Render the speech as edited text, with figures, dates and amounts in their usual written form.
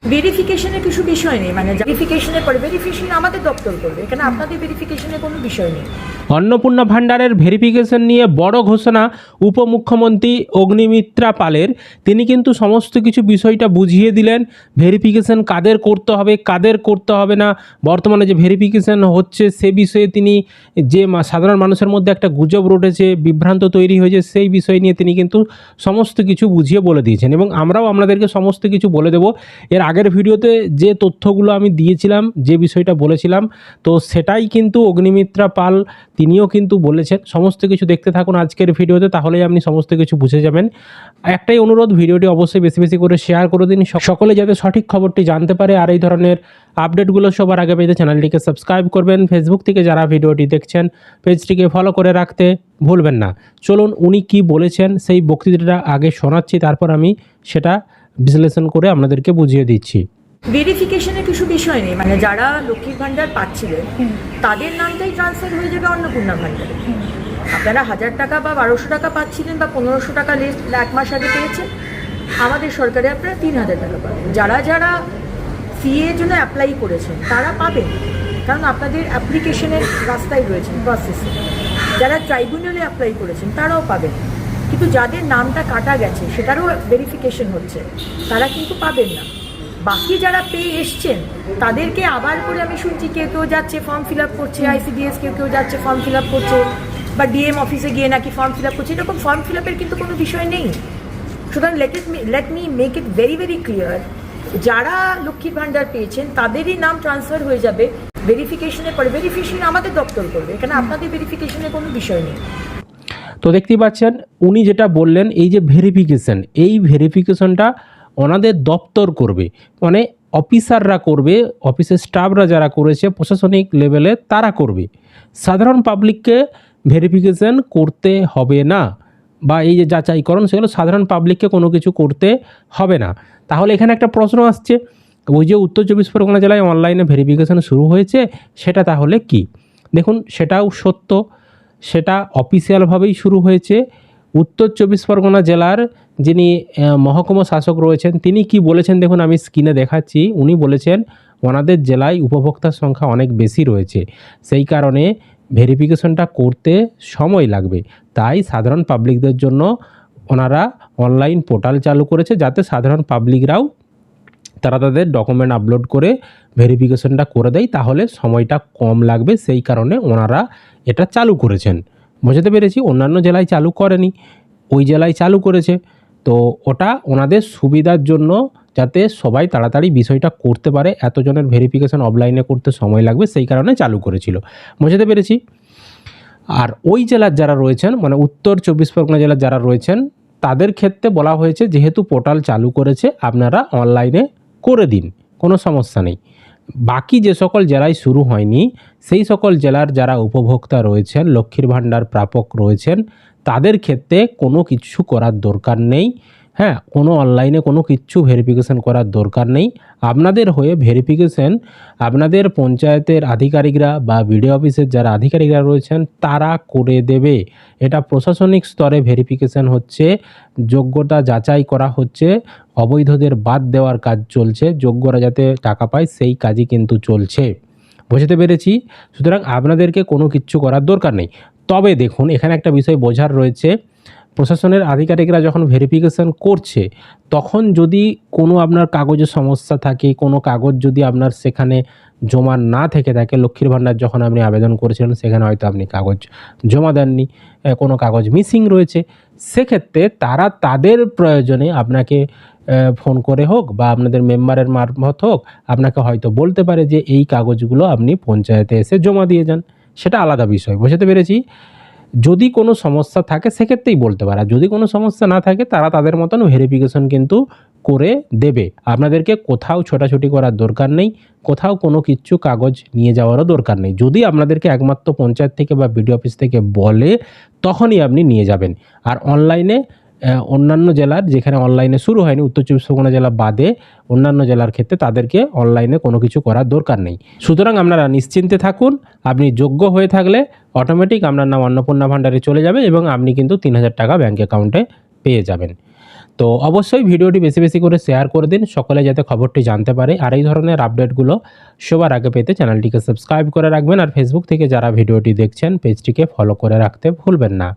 ভেরিফিকেশনের কিছু বিষয় নেই, মানে ভেরিফিকেশনের পরে ভেরিফিকেশন আমাদের দপ্তর করবে, এখানে আপনাদের ভেরিফিকেশনের কোনো বিষয় নেই। অন্নপূর্ণা ভাণ্ডারের ভেরিফিকেশন নিয়ে বড় ঘোষণা উপমুখ্যমন্ত্রী অগ্নিমিত্রা পালের। তিনি কিন্তু সমস্ত কিছু বিষয়টা বুঝিয়ে দিলেন, ভেরিফিকেশন কাদের করতে হবে কাদের করতে হবে না, বর্তমানে যে ভেরিফিকেশন হচ্ছে সে বিষয়ে তিনি যে সাধারণ মানুষের মধ্যে একটা গুজব রটেছে, বিভ্রান্ত তৈরি হয়েছে, সেই বিষয় নিয়ে তিনি কিন্তু সমস্ত কিছু বুঝিয়ে বলে দিয়েছেন এবং আমরাও আপনাদেরকে সমস্ত কিছু বলে দেব। এর আগের ভিডিওতে যে তথ্যগুলো আমি দিয়েছিলাম, যে বিষয়টা বলেছিলাম, তো সেটাই কিন্তু অগ্নিমিত্রা পাল তিনিও কিন্তু বলেছেন। সমস্ত কিছু দেখতে থাকুন আজকের ভিডিওতে, তাহলেই আপনি সমস্ত কিছু বুঝে যাবেন। একটাই অনুরোধ, ভিডিওটি অবশ্যই বেশি বেশি করে শেয়ার করে দিন, সকলে যাতে সঠিক খবরটি জানতে পারে। আর এই ধরনের আপডেটগুলো সবার আগে পেতে চ্যানেলটিকে সাবস্ক্রাইব করবেন। ফেসবুক থেকে যারা ভিডিওটি দেখছেন পেজটিকে ফলো করে রাখতে ভুলবেন না। চলুন উনি কি বলেছেন সেই বক্তৃতাটা আগে শোনাচ্ছি, তারপর আমি সেটা বিশ্লেষণ করে আপনাদেরকে বুঝিয়ে দিচ্ছি। ভেরিফিকেশনের কিছু বিষয় নেই, মানে যারা লক্ষ্মীর ভাণ্ডার পাচ্ছিলেন তাদের নামটাই ট্রান্সফার হয়ে যাবে অন্নপূর্ণা ভাণ্ডারে। আপনারা 1000 টাকা বা 1200 টাকা পাচ্ছিলেন বা 1500 টাকা লিস্ট 1 মাস আগে পেয়েছেন, আমাদের সরকারে আপনারা 3000 টাকা পাবেন। যারা যারা সিএ এর জন্য অ্যাপ্লাই করেছেন তারা পাবেন, কারণ আপনাদের অ্যাপ্লিকেশনের রাস্তায় রয়েছেন, প্রসেসে। যারা ট্রাইব্যুনালে অ্যাপ্লাই করেছেন তারাও পাবেন, কিন্তু যাদের নামটা কাটা গেছে সেটারও ভেরিফিকেশন হচ্ছে, তারা কিন্তু পাবেন না। বাকি যারা পেয়ে এসছেন তাদেরকে আবার করে আমি শুনছি কেউ কেউ যাচ্ছে ফর্ম ফিল আপ করছে, আইসিডিএস কেউ কেউ যাচ্ছে ফর্ম ফিল আপ করছে, বা ডিএম অফিসে গিয়ে নাকি ফর্ম ফিল আপ করছে। এরকম ফর্ম ফিল আপের কিন্তু কোনো বিষয় নেই। সুতরাং let me make it very very clear, যারা লক্ষ্মীর ভাণ্ডার পেয়েছেন তাদেরই নাম ট্রান্সফার হয়ে যাবে ভেরিফিকেশনের পরে। ভেরিফিকেশন আমাদের দপ্তর করবে, এখানে আপনাদের ভেরিফিকেশনের কোনো বিষয় নেই। তো দেখতেই পাচ্ছেন উনি যেটা বললেন, এই যে ভেরিফিকেশন, এই ভেরিফিকেশনটা ওনাদের দপ্তর করবে, মানে অফিসাররা করবে, অফিসের স্টাফরা যারা করেছে প্রশাসনিক লেভেলে তারা করবে। সাধারণ পাবলিককে ভেরিফিকেশন করতে হবে না, বা এই যে যাচাইকরণ সেগুলো সাধারণ পাবলিককে কোনো কিছু করতে হবে না। তাহলে এখানে একটা প্রশ্ন আসছে, ওই যে উত্তর 24 পরগনা জেলায় অনলাইনে ভেরিফিকেশন শুরু হয়েছে সেটা তাহলে কি? দেখুন সেটাও সত্য, সেটা অফিসিয়ালভাবেই শুরু হয়েছে। উত্তর 24 পরগনা জেলার যিনি মহকুমা শাসক রয়েছেন তিনি কি বলেছেন দেখুন, আমি স্ক্রিনে দেখাচ্ছি। উনি বলেছেন ওনাদের জেলায় উপভোক্তার সংখ্যা অনেক বেশি রয়েছে, সেই কারণে ভেরিফিকেশনটা করতে সময় লাগবে, তাই সাধারণ পাবলিকদের জন্য ওনারা অনলাইন পোর্টাল চালু করেছে, যাতে সাধারণ পাবলিকরাও তারা তাদের ডকুমেন্ট আপলোড করে ভেরিফিকেশনটা করে দেয়, তাহলে সময়টা কম লাগবে, সেই কারণে ওনারা এটা চালু করেছেন। বুঝতে পেরেছি, অন্যান্য জেলায় চালু করেনি, ওই জেলায় চালু করেছে। তো ওটা ওনাদের সুবিধার জন্য, যাতে সবাই তাড়াতাড়ি বিষয়টা করতে পারে, এতজনের ভেরিফিকেশন অফলাইনে করতে সময় লাগবে, সেই কারণে চালু করেছিল। বুঝতে পেরেছি। আর ওই জেলার যারা রয়েছেন, মানে উত্তর 24 পরগনা জেলার যারা রয়েছেন তাদের ক্ষেত্রে বলা হয়েছে যেহেতু পোর্টাল চালু করেছে আপনারা অনলাইনে করে দিন, কোনো সমস্যা নেই। বাকি যে সকল জেলায় শুরু হয়নি সেই সকল জেলার যারা উপভোক্তা রয়েছেন, লক্ষ্মীর ভাণ্ডার প্রাপক রয়েছেন, তাদের ক্ষেত্রে কোনো কিছু করার দরকার নেই। হ্যাঁ, কোনো অনলাইনে কোনো কিছু ভেরিফিকেশন করার দরকার নেই। আপনাদের হয়ে ভেরিফিকেশন আপনাদের পঞ্চায়েতের আধিকারিকরা বা বিডিও অফিসের যারা আধিকারিকরা রয়েছেন তারা করে দেবে। এটা প্রশাসনিক স্তরে ভেরিফিকেশন হচ্ছে, যোগ্যতা যাচাই করা হচ্ছে, অবৈধদের বাদ দেওয়ার কাজ চলছে, যোগ্যরা যাতে টাকা পায় সেই কাজই কিন্তু চলছে। বুঝতে পেরেছি। সুতরাং আপনাদেরকে কোনো কিচ্ছু করার দরকার নেই। তবে দেখুন এখানে একটা বিষয় বোঝার রয়েছে, প্রশাসনের আধিকারিকরা যখন ভেরিফিকেশন করছে তখন যদি কোনো আপনার কাগজের সমস্যা থাকে, কোনো কাগজ যদি আপনার সেখানে জমা না থেকে থাকে, লক্ষ্মীর ভাণ্ডার যখন আপনি আবেদন করেছিলেন সেখানে হয়তো আপনি কাগজ জমা দেননি, কোনো কাগজ মিসিং রয়েছে, সেক্ষেত্রে তারা তাদের প্রয়োজনে আপনাকে ফোন করে হোক বা আপনাদের মেম্বারের মারফত হোক আপনাকে হয়তো বলতে পারে যে এই কাগজগুলো আপনি পঞ্চায়েতে এসে জমা দিয়ে যান, সেটা আলাদা বিষয়। বুঝতে পেরেছি। যদি কোনো সমস্যা থাকে সেক্ষেত্রেই বলতে পারে, যদি কোনো সমস্যা না থাকে তারা তাদের মতন ভেরিফিকেশন কিন্তু করে দেবে। আপনাদেরকে কোথাও ছোটাছুটি করার দরকার নেই, কোথাও কোনো কিছু কাগজ নিয়ে যাওয়ারও দরকার নেই। যদি আপনাদেরকে একমাত্র পঞ্চায়েত থেকে বা বিডিও অফিস থেকে বলে তখনই আপনি নিয়ে যাবেন। আর অনলাইনে অন্যান্য জেলার যেখানে অনলাইনে শুরু হয়নি, উত্তর 24 পরগনা জেলা বাদে অন্যান্য জেলার ক্ষেত্রে তাদেরকে অনলাইনে কোনো কিছু করার দরকার নেই। সুতরাং আপনারা নিশ্চিন্তে থাকুন, আপনি যোগ্য হয়ে থাকলে অটোমেটিক আপনার নাম অন্নপূর্ণা ভাণ্ডারে চলে যাবে এবং আপনি কিন্তু 3000 টাকা ব্যাঙ্ক অ্যাকাউন্টে পেয়ে যাবেন। তো অবশ্যই ভিডিওটি বেশি বেশি করে শেয়ার করে দিন, সকলে যাতে খবরটি জানতে পারে। আর এই ধরনের আপডেটগুলো সবার আগে পেতে চ্যানেলটিকে সাবস্ক্রাইব করে রাখবেন। আর ফেসবুক থেকে যারা ভিডিওটি দেখছেন পেজটিকে ফলো করে রাখতে ভুলবেন না।